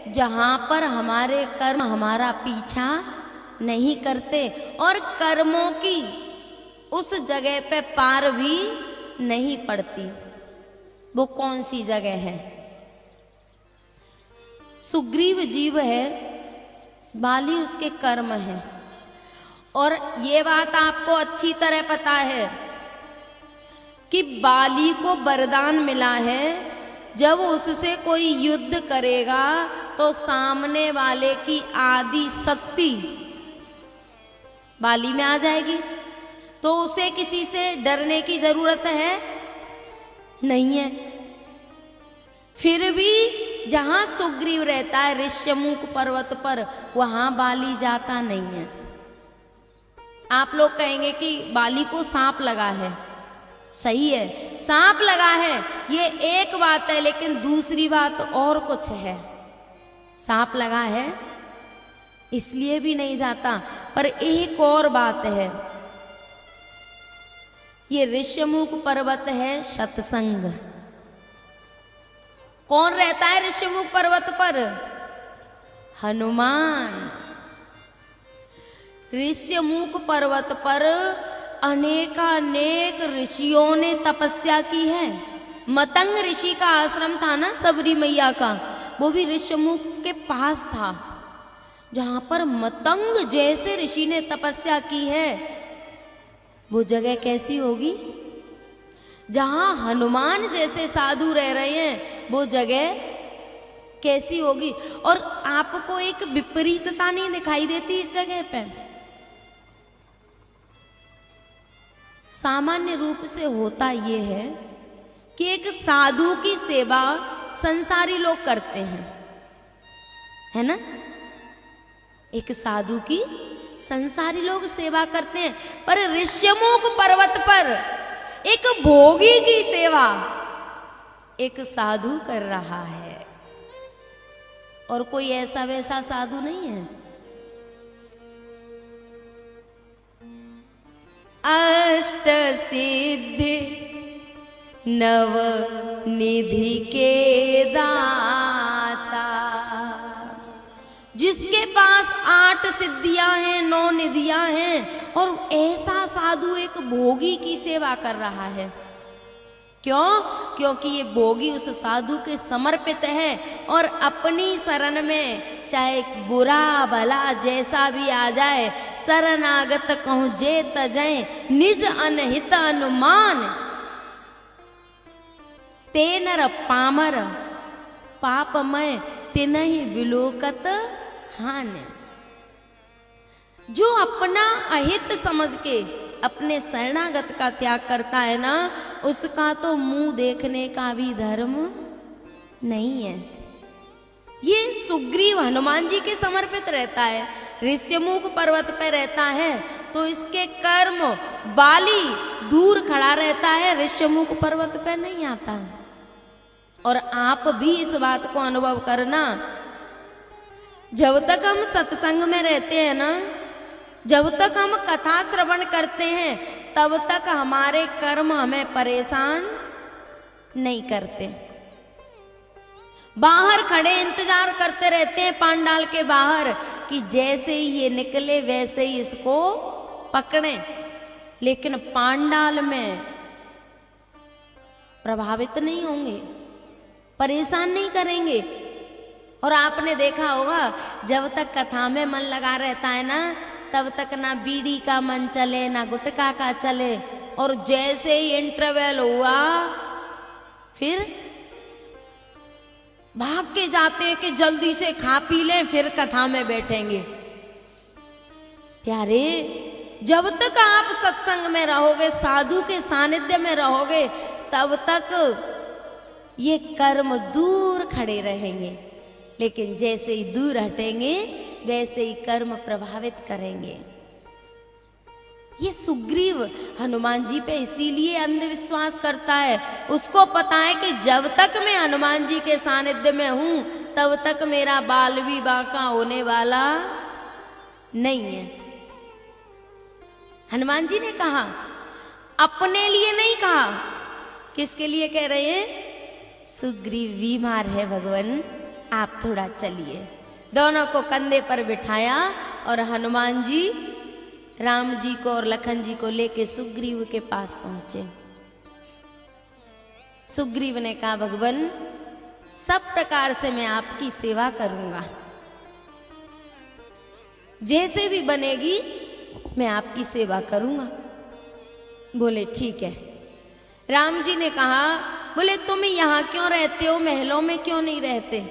जहां पर हमारे कर्म हमारा पीछा नहीं करते और कर्मों की उस जगह पे पार भी नहीं पड़ती। वो कौन सी जगह है? सुग्रीव जीव है, बाली उसके कर्म है। और ये बात आपको अच्छी तरह पता है कि बाली को वरदान मिला है, जब उससे कोई युद्ध करेगा तो सामने वाले की आदि शक्ति बाली में आ जाएगी, तो उसे किसी से डरने की जरूरत है नहीं है। फिर भी जहां सुग्रीव रहता है ऋष्यमुख पर्वत पर, वहां बाली जाता नहीं है। आप लोग कहेंगे कि बाली को सांप लगा है, सही है, सांप लगा है, ये एक बात है, लेकिन दूसरी बात और कुछ है। सांप लगा है इसलिए भी नहीं जाता, पर एक और बात है। ये ऋष्यमुख पर्वत है सत्संग। कौन रहता है ऋष्यमुख पर्वत पर? हनुमान। ऋष्यमुख पर्वत पर अनेकानेक ऋषियों ने तपस्या की है। मतंग ऋषि का आश्रम था ना सबरी मैया का, वो भी ऋष्यमुख के पास था। जहां पर मतंग जैसे ऋषि ने तपस्या की है, वो जगह कैसी होगी? जहां हनुमान जैसे साधु रह रहे हैं, वो जगह कैसी होगी? और आपको एक विपरीतता नहीं दिखाई देती इस जगह पे? सामान्य रूप से होता ये है कि एक साधु की सेवा संसारी लोग करते हैं, है ना? एक साधु की संसारी लोग सेवा करते हैं, पर ऋष्यमुख पर्वत पर एक भोगी की सेवा एक साधु कर रहा है। और कोई ऐसा वैसा साधु नहीं है। अष्ट सिद्धि नव निधि के दाता, जिसके पास 8 सिद्धियां हैं, 9 निधियां हैं, और ऐसा साधु एक भोगी की सेवा कर रहा है। क्यों? क्योंकि ये भोगी उस साधु के समर्पित है और अपनी शरण में चाहे बुरा भला जैसा भी आ जाए, शरणागत कहूं जे तजय निज अनहित अनुमान, तेनर पामर पापमय तिनहि विलोकत हान। जो अपना अहित समझ के अपने शरणागत का त्याग करता है ना, उसका तो मुंह देखने का भी धर्म नहीं है। ये सुग्रीव हनुमान जी के समर्पित रहता है, ऋष्यमुख पर्वत पर रहता है, तो इसके कर्म बाली दूर खड़ा रहता है, ऋष्यमुख पर्वत पर नहीं आता। और आप भी इस बात को अनुभव करना, जब तक हम सत्संग में रहते हैं ना, जब तक हम कथा श्रवण करते हैं, तब तक हमारे कर्म हमें परेशान नहीं करते। बाहर खड़े इंतजार करते रहते हैं पांडाल के बाहर कि जैसे ही ये निकले वैसे ही इसको पकड़ें, लेकिन पांडाल में प्रभावित नहीं होंगे, परेशान नहीं करेंगे। और आपने देखा होगा, जब तक कथा में मन लगा रहता है ना, तब तक ना बीड़ी का मन चले ना गुटखा का चले, और जैसे ही इंटरवल हुआ फिर भाग के जाते कि जल्दी से खा पी लें, फिर कथा में बैठेंगे। प्यारे, जब तक आप सत्संग में रहोगे, साधु के सानिध्य में रहोगे, तब तक ये कर्म दूर खड़े रहेंगे, लेकिन जैसे ही दूर हटेंगे वैसे ही कर्म प्रभावित करेंगे। ये सुग्रीव हनुमान जी पे इसीलिए अंधविश्वास करता है। उसको पता है कि जब तक मैं हनुमान जी के सानिध्य में हूं, तब तक मेरा बाल भी बांका होने वाला नहीं है। हनुमान जी ने कहा, अपने लिए नहीं कहा। किसके लिए कह रहे हैं? सुग्रीव बीमार है भगवान, आप थोड़ा चलिए। दोनों को कंधे पर बिठाया और हनुमान जी राम जी को और लखन जी को लेके सुग्रीव के पास पहुंचे। सुग्रीव ने कहा, भगवान सब प्रकार से मैं आपकी सेवा करूंगा, जैसे भी बनेगी मैं आपकी सेवा करूंगा। बोले ठीक है। राम जी ने कहा, बोले तुम यहाँ क्यों रहते हो, महलों में क्यों नहीं रहते?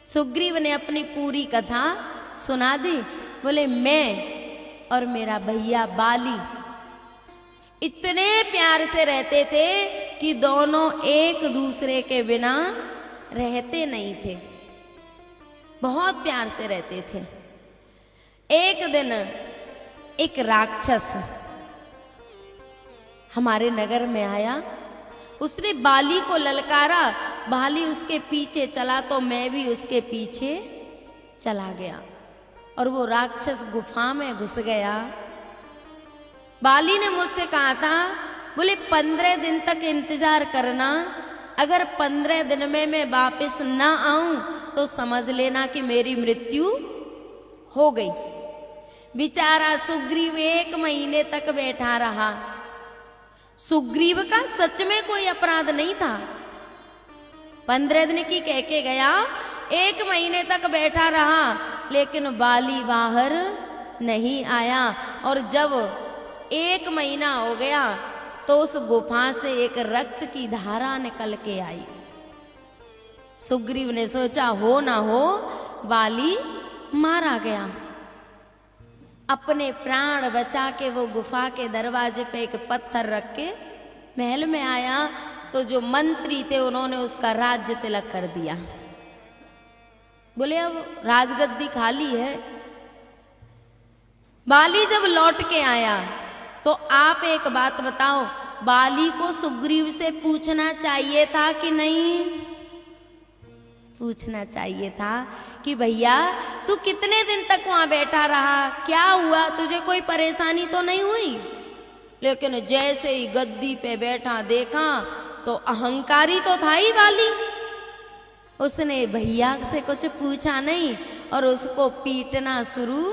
सुग्रीव ने अपनी पूरी कथा सुना दी। बोले मैं और मेरा भैया बाली इतने प्यार से रहते थे कि दोनों एक दूसरे के बिना रहते नहीं थे, बहुत प्यार से रहते थे। एक दिन एक राक्षस हमारे नगर में आया, उसने बाली को ललकारा, बाली उसके पीछे चला तो मैं भी उसके पीछे चला गया और वो राक्षस गुफा में घुस गया। बाली ने मुझसे कहा था, बोले 15 दिन तक इंतजार करना, अगर 15 दिन में मैं वापस ना आऊं तो समझ लेना कि मेरी मृत्यु हो गई। बेचारा सुग्रीव 1 महीने तक बैठा रहा। सुग्रीव का सच में कोई अपराध नहीं था। 15 दिन की कह के गया, 1 महीने तक बैठा रहा, लेकिन बाली बाहर नहीं आया। और जब 1 महीना हो गया तो उस गुफा से एक रक्त की धारा निकल के आई। सुग्रीव ने सोचा हो ना हो बाली मारा गया। अपने प्राण बचा के वो गुफा के दरवाजे पे एक पत्थर रख के महल में आया तो जो मंत्री थे उन्होंने उसका राज्य तिलक कर दिया। बोले अब राजगद्दी खाली है। बाली जब लौट के आया तो आप एक बात बताओ, बाली को सुग्रीव से पूछना चाहिए था कि नहीं? पूछना चाहिए था कि भैया तू कितने दिन तक वहां बैठा रहा, क्या हुआ, तुझे कोई परेशानी तो नहीं हुई? लेकिन जैसे ही गद्दी पे बैठा देखा तो अहंकारी तो था ही बाली। उसने भैया से कुछ पूछा नहीं और उसको पीटना शुरू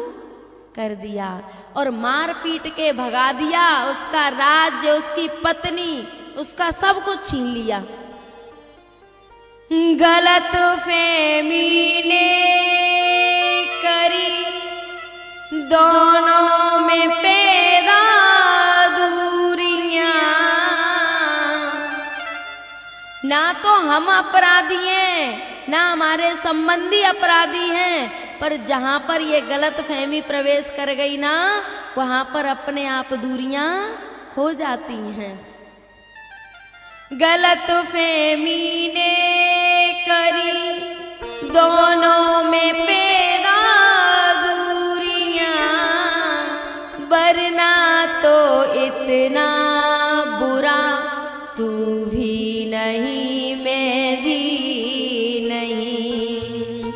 कर दिया और मार पीट के भगा दिया। उसका राज्य, उसकी पत्नी, उसका सब कुछ छीन लिया। गलत फहमी ने करी दोनों में पैदा दूरियां, ना तो हम अपराधी हैं ना हमारे संबंधी अपराधी हैं, पर जहां पर ये गलत फहमी प्रवेश कर गई ना वहां पर अपने आप दूरियां हो जाती हैं। गलत फहमी ने करी दोनों में पैदा दूरियां, वरना तो इतना बुरा तू भी नहीं मैं भी नहीं।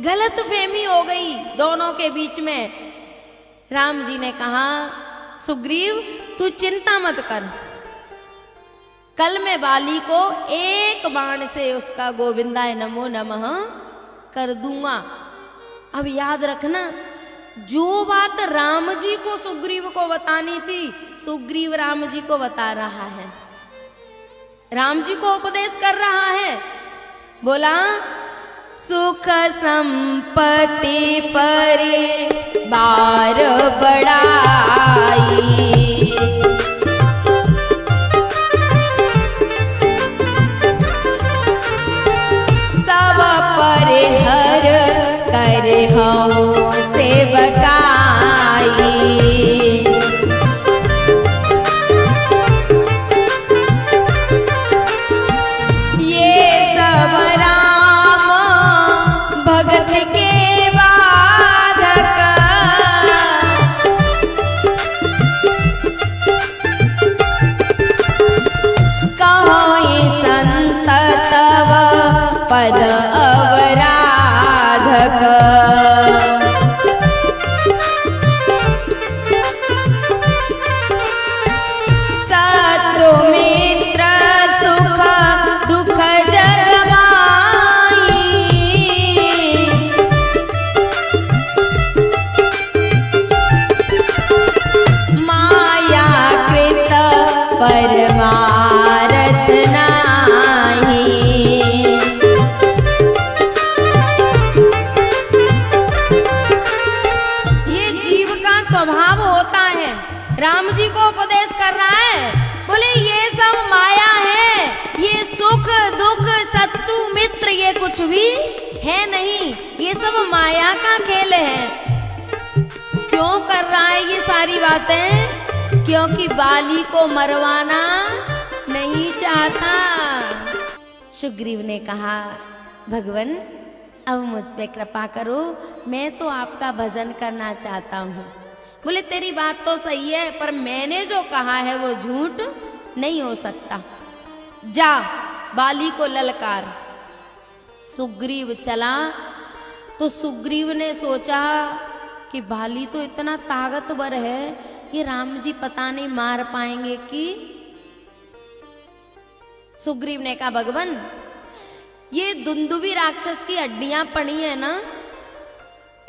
गलत फहमी हो गई दोनों के बीच में। राम जी ने कहा, सुग्रीव तू चिंता मत कर, कल मैं बाली को एक बाण से उसका गोविंदाय नमो नमः कर दूंगा। अब याद रखना, जो बात राम जी को सुग्रीव को बतानी थी सुग्रीव राम जी को बता रहा है, राम जी को उपदेश कर रहा है। बोला सुख संपत्ति पर बार बढ़ाई, पर हर कर हूँ सेवकाई। ये सब राम भगत के बाधक, कहो संत तव पद सत्व मित्र सुख दुख जग कुछ भी है नहीं, ये सब माया का खेल है। क्यों कर रहा है ये सारी बातें? क्योंकि बाली को मरवाना नहीं चाहता। सुग्रीव ने कहा, भगवान अब मुझ पे कृपा करो, मैं तो आपका भजन करना चाहता हूँ। बोले तेरी बात तो सही है, पर मैंने जो कहा है वो झूठ नहीं हो सकता। जा बाली को ललकार। सुग्रीव चला तो सुग्रीव ने सोचा कि बाली तो इतना ताकतवर है, ये राम जी पता नहीं मार पाएंगे कि। सुग्रीव ने कहा, भगवान ये दुंदुभी राक्षस की हड्डियां पड़ी है ना,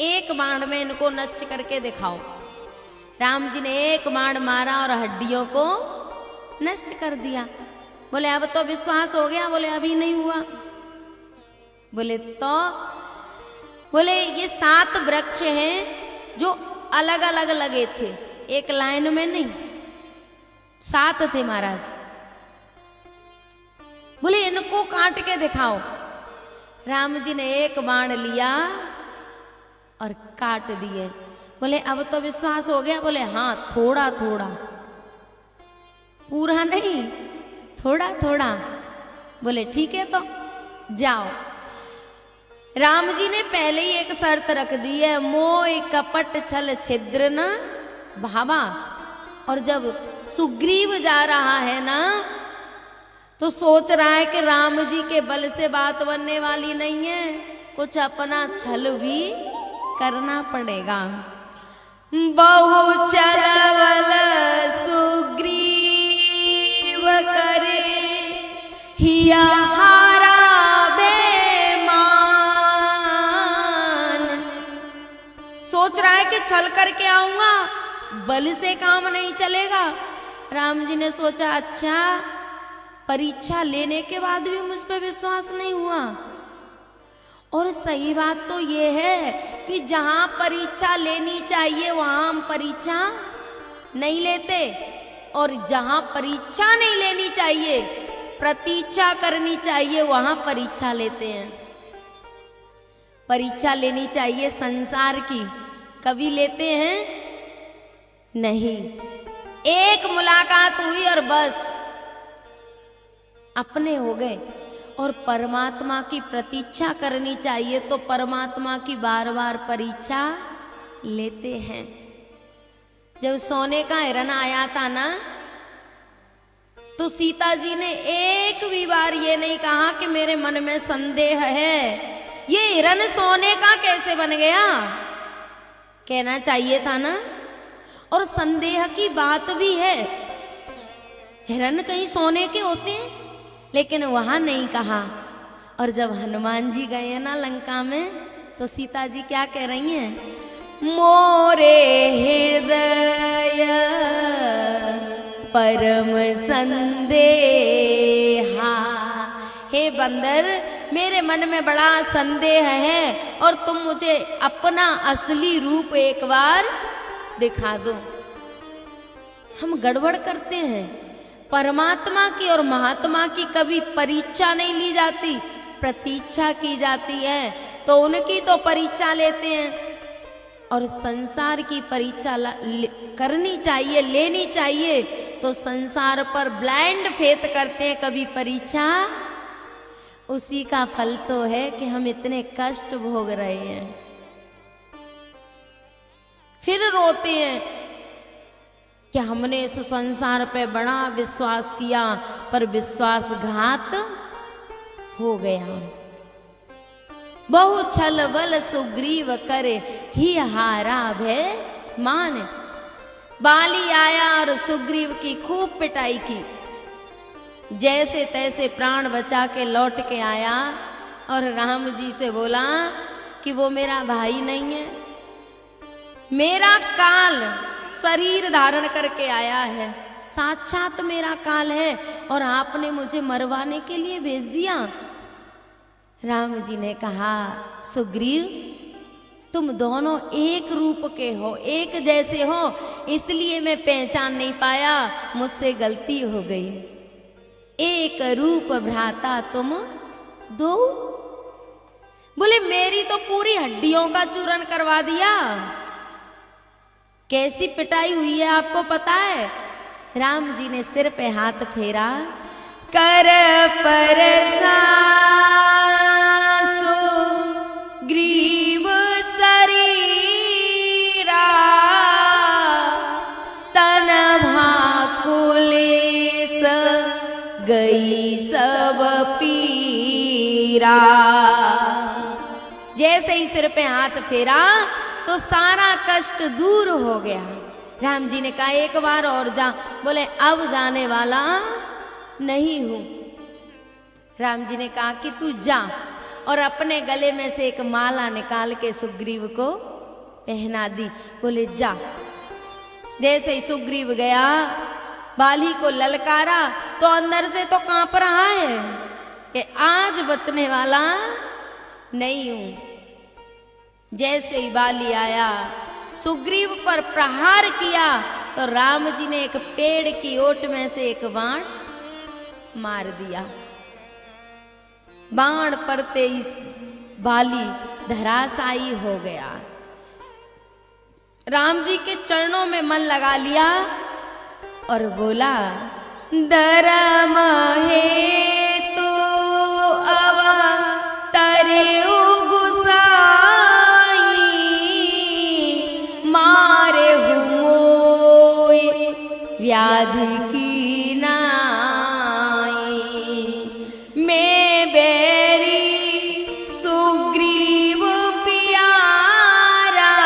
एक बाण में इनको नष्ट करके दिखाओ। राम जी ने एक बाण मारा और हड्डियों को नष्ट कर दिया। बोले अब तो विश्वास हो गया? बोले अभी नहीं हुआ। बोले तो बोले ये 7 वृक्ष हैं जो अलग अलग लगे थे, एक लाइन में नहीं, 7 थे महाराज। बोले इनको काट के दिखाओ। राम जी ने एक बाण लिया और काट दिए। बोले अब तो विश्वास हो गया? बोले हाँ, थोड़ा थोड़ा, पूरा नहीं, थोड़ा थोड़ा। बोले ठीक है तो जाओ। राम जी ने पहले ही एक शर्त रख दी है, मोह कपट छल छिद्र न भावा। और जब सुग्रीव जा रहा है ना, तो सोच रहा है कि राम जी के बल से बात बनने वाली नहीं है, कुछ अपना छल भी करना पड़ेगा। बहु छलबल सुग्रीव करे हिया हारा बेमान। सोच रहा है कि छल करके आऊंगा, बल से काम नहीं चलेगा। राम जी ने सोचा, अच्छा परीक्षा लेने के बाद भी मुझ पे विश्वास नहीं हुआ। और सही बात तो ये है कि जहां परीक्षा लेनी चाहिए वहां हम परीक्षा नहीं लेते, और जहां परीक्षा नहीं लेनी चाहिए, प्रतीक्षा करनी चाहिए, वहां परीक्षा लेते हैं। परीक्षा लेनी चाहिए संसार की, कभी लेते हैं नहीं। एक मुलाकात हुई और बस अपने हो गए। और परमात्मा की प्रतीक्षा करनी चाहिए, तो परमात्मा की बार बार परीक्षा लेते हैं। जब सोने का हिरण आया था ना, तो सीता जी ने एक भी बार ये नहीं कहा कि मेरे मन में संदेह है, ये हिरण सोने का कैसे बन गया, कहना चाहिए था ना। और संदेह की बात भी है, हिरण कहीं सोने के होते हैं, लेकिन वहां नहीं कहा। और जब हनुमान जी गए ना लंका में, तो सीता जी क्या कह रही हैं? मोरे हृदय परम संदेहा। हे बंदर, मेरे मन में बड़ा संदेह है, और तुम मुझे अपना असली रूप एक बार दिखा दो। हम गड़बड़ करते हैं। परमात्मा की और महात्मा की कभी परीक्षा नहीं ली जाती, प्रतीक्षा की जाती है। तो उनकी तो परीक्षा लेते हैं, और संसार की परीक्षा करनी चाहिए, लेनी चाहिए। तो संसार पर ब्लाइंड फेथ करते हैं कभी परीक्षा, उसी का फल तो है कि हम इतने कष्ट भोग रहे हैं। फिर रोते हैं कि हमने इस संसार पे बड़ा विश्वास किया, पर विश्वासघात हो गया। बहु छल बल सुग्रीव करे ही हारा भय मान। बाली आया और सुग्रीव की खूब पिटाई की, जैसे तैसे प्राण बचा के लौट के आया, और राम जी से बोला कि वो मेरा भाई नहीं है, मेरा काल शरीर धारण करके आया है, साक्षात मेरा काल है, और आपने मुझे मरवाने के लिए भेज दिया। राम जी ने कहा, सुग्रीव तुम दोनों एक रूप के हो, एक जैसे हो, इसलिए मैं पहचान नहीं पाया, मुझसे गलती हो गई। एक रूप भ्राता तुम दो, बोले मेरी तो पूरी हड्डियों का चूरन करवा दिया। कैसी पिटाई हुई है आपको पता है? राम जी ने सिर पे हाथ फेरा, कर पर ग्रीव शरीरा, तन भाकुलेस गई सब पीरा। जैसे ही सिर पे हाथ फेरा तो सारा कष्ट दूर हो गया। राम जी ने कहा एक बार और जा। बोले अब जाने वाला नहीं हूं। राम जी ने कहा कि तू जा, और अपने गले में से एक माला निकाल के सुग्रीव को पहना दी। बोले जा। जैसे ही सुग्रीव गया, बाली को ललकारा तो अंदर से तो कांप रहा है कि आज बचने वाला नहीं हूं। जैसे ही बाली आया, सुग्रीव पर प्रहार किया तो राम जी ने एक पेड़ की ओट में से एक बाण मार दिया। बाण पड़ते इस बाली धराशायी हो गया। राम जी के चरणों में मन लगा लिया और बोला, धर्म हेतु अवतरेउ गुसाई, मारे मोय व्याधि की नाई। मैं बैरी सुग्रीव प्यारा,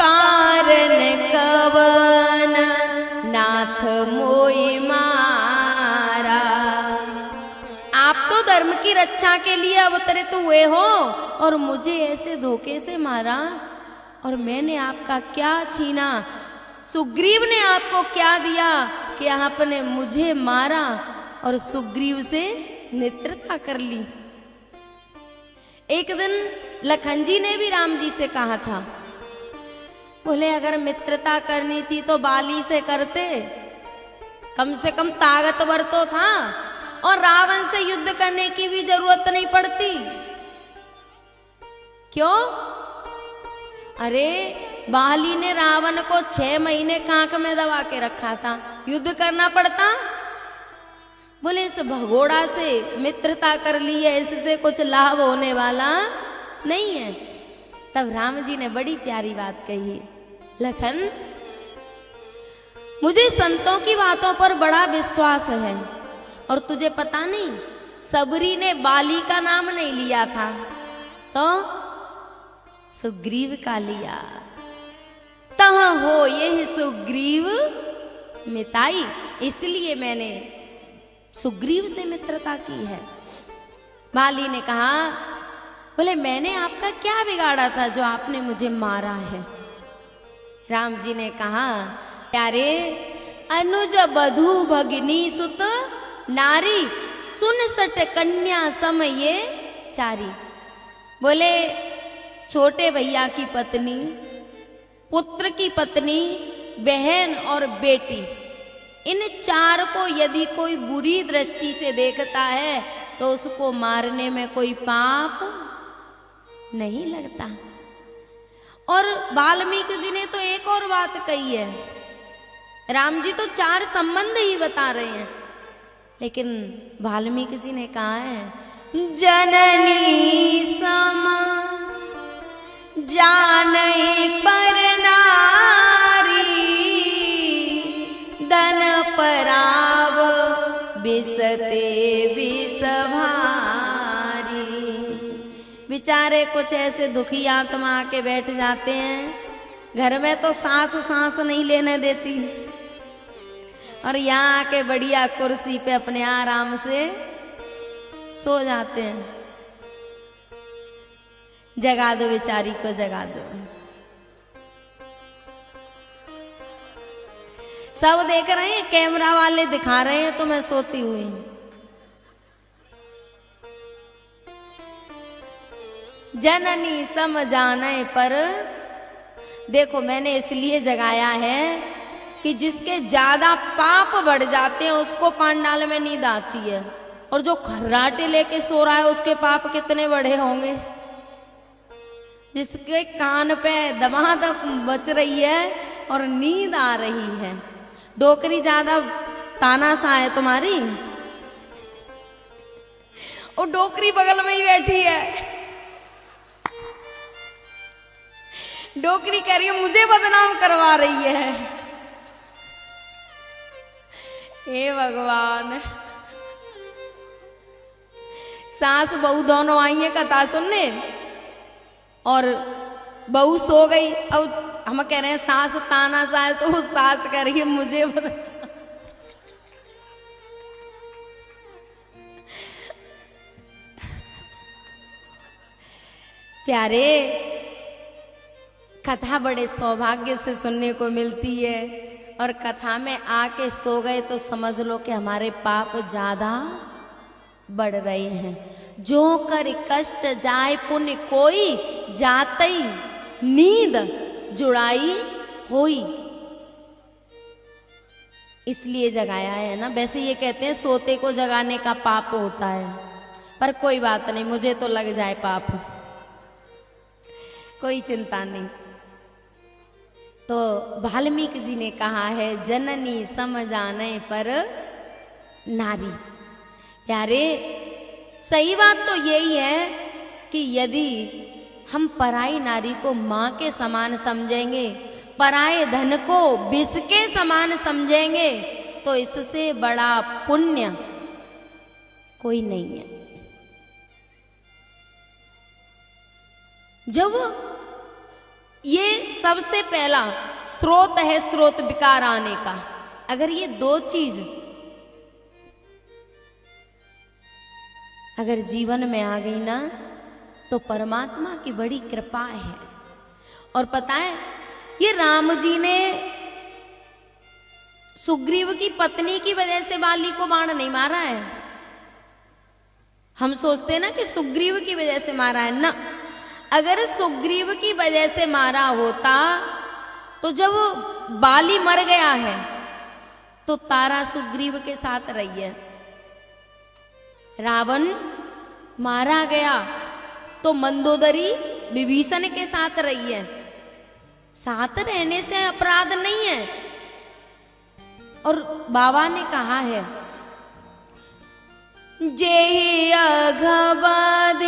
कारण कवन नाथ मोय मारा। आप तो धर्म की रक्षा के लिए अवतरित हुए हो और मुझे ऐसे धोखे से मारा। और मैंने आपका क्या छीना? सुग्रीव ने आपको क्या दिया कि आपने मुझे मारा और सुग्रीव से मित्रता कर ली? एक दिन लखन जी ने भी राम जी से कहा था, बोले अगर मित्रता करनी थी तो बाली से करते, कम से कम ताकतवर तो था और रावण से युद्ध करने की भी जरूरत नहीं पड़ती। क्यों? अरे बाली ने रावण को 6 महीने कांख में दबा के रखा था, युद्ध करना पड़ता? बोले इस भगोड़ा से मित्रता कर ली है, इससे कुछ लाभ होने वाला नहीं है। तब राम जी ने बड़ी प्यारी बात कही, लखन मुझे संतों की बातों पर बड़ा विश्वास है, और तुझे पता नहीं सबरी ने बाली का नाम नहीं लिया था तो सुग्रीव का लिया। तह हो यह सुग्रीव मिताई, इसलिए मैंने सुग्रीव से मित्रता की है। बाली ने कहा, बोले मैंने आपका क्या बिगाड़ा था जो आपने मुझे मारा है? राम जी ने कहा, प्यारे अनुज बधू भगिनी सुत नारी, सुन सट कन्या सम ये चारी। बोले छोटे भैया की पत्नी, पुत्र की पत्नी, बहन और बेटी, इन 4 को यदि कोई बुरी दृष्टि से देखता है तो उसको मारने में कोई पाप नहीं लगता। और वाल्मीकि जी ने तो एक और बात कही है। राम जी तो 4 संबंध ही बता रहे हैं, लेकिन वाल्मीकि जी ने कहा है, जननी सम जानई पर नारी, दन पराव बिसते बिस भारी। बेचारे कुछ ऐसे दुखी आत्मा आके बैठ जाते हैं, घर में तो सांस नहीं लेने देती, और यहाँ आके बढ़िया कुर्सी पे अपने आराम से सो जाते हैं। जगा दो बेचारी को, जगा दो। सब देख रहे हैं, कैमरा वाले दिखा रहे हैं तो मैं सोती हुई। जननी सम जाने पर, देखो मैंने इसलिए जगाया है कि जिसके ज्यादा पाप बढ़ जाते हैं उसको पांडाल में नींद आती है, और जो खर्राटे लेके सो रहा है उसके पाप कितने बड़े होंगे। जिसके कान पे दमादम बच रही है और नींद आ रही है। डोकरी ज्यादा तानासा है तुम्हारी, और डोकरी बगल में ही बैठी है। डोकरी कह रही है मुझे बदनाम करवा रही है। हे भगवान। सास बहू दोनों आई है कथा सुनने, और बहू सो गई। अब हम कह रहे हैं सास ताना सा है, तो वो सास कह रही है मुझे प्यारे, कथा बड़े सौभाग्य से सुनने को मिलती है, और कथा में आके सो गए तो समझ लो कि हमारे पाप ज्यादा बढ़ रहे हैं। जो कर कष्ट जाय पुण्य कोई, जातई नींद जुड़ाई होई। इसलिए जगाया है ना। वैसे ये कहते हैं सोते को जगाने का पाप होता है, पर कोई बात नहीं, मुझे तो लग जाए पाप, कोई चिंता नहीं। तो वाल्मीकि जी ने कहा है जननी समझाने पर नारी। यारे सही बात तो यही है कि यदि हम पराई नारी को माँ के समान समझेंगे, पराए धन को विष के समान समझेंगे, तो इससे बड़ा पुण्य कोई नहीं है। जब ये सबसे पहला स्रोत है स्रोत विकार आने का, अगर ये दो चीज अगर जीवन में आ गई ना, तो परमात्मा की बड़ी कृपा है। और पता है ये राम जी ने सुग्रीव की पत्नी की वजह से बाली को बाण नहीं मारा है। हम सोचते हैं ना कि सुग्रीव की वजह से मारा है ना। अगर सुग्रीव की वजह से मारा होता तो जब बाली मर गया है तो तारा सुग्रीव के साथ रही है। रावण मारा गया तो मंदोदरी विभीषण के साथ रही है। साथ रहने से अपराध नहीं है। और बाबा ने कहा है जेहि अघबदेव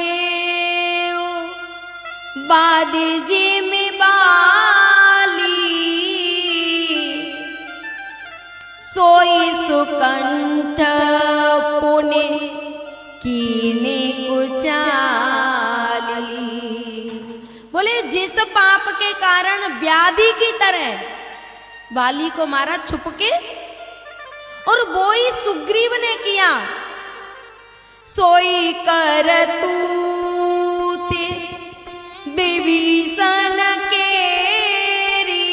बादे जे में बाली, सोई सुकंठ पुण्य कीने कुचाली। बोले जिस पाप के कारण व्याधि की तरह बाली को मारा छुप के, और वो ही सुग्रीव ने किया, सोई करतूते विभीषण केरी,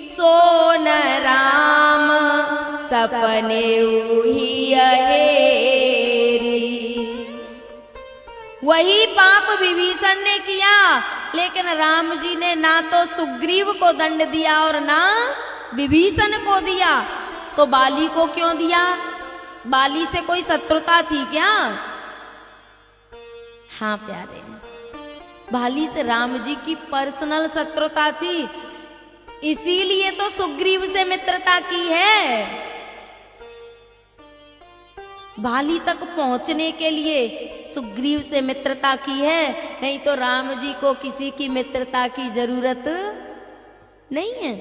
सोन राम सपने उही अहेरी। वही पाप विभीषण ने किया, लेकिन राम जी ने ना तो सुग्रीव को दंड दिया और ना विभीषण को दिया। तो बाली को क्यों दिया? बाली से कोई शत्रुता थी क्या? हाँ प्यारे, बाली से राम जी की पर्सनल शत्रुता थी, इसीलिए तो सुग्रीव से मित्रता की है। बाली तक पहुंचने के लिए सुग्रीव से मित्रता की है, नहीं तो राम जी को किसी की मित्रता की जरूरत नहीं है।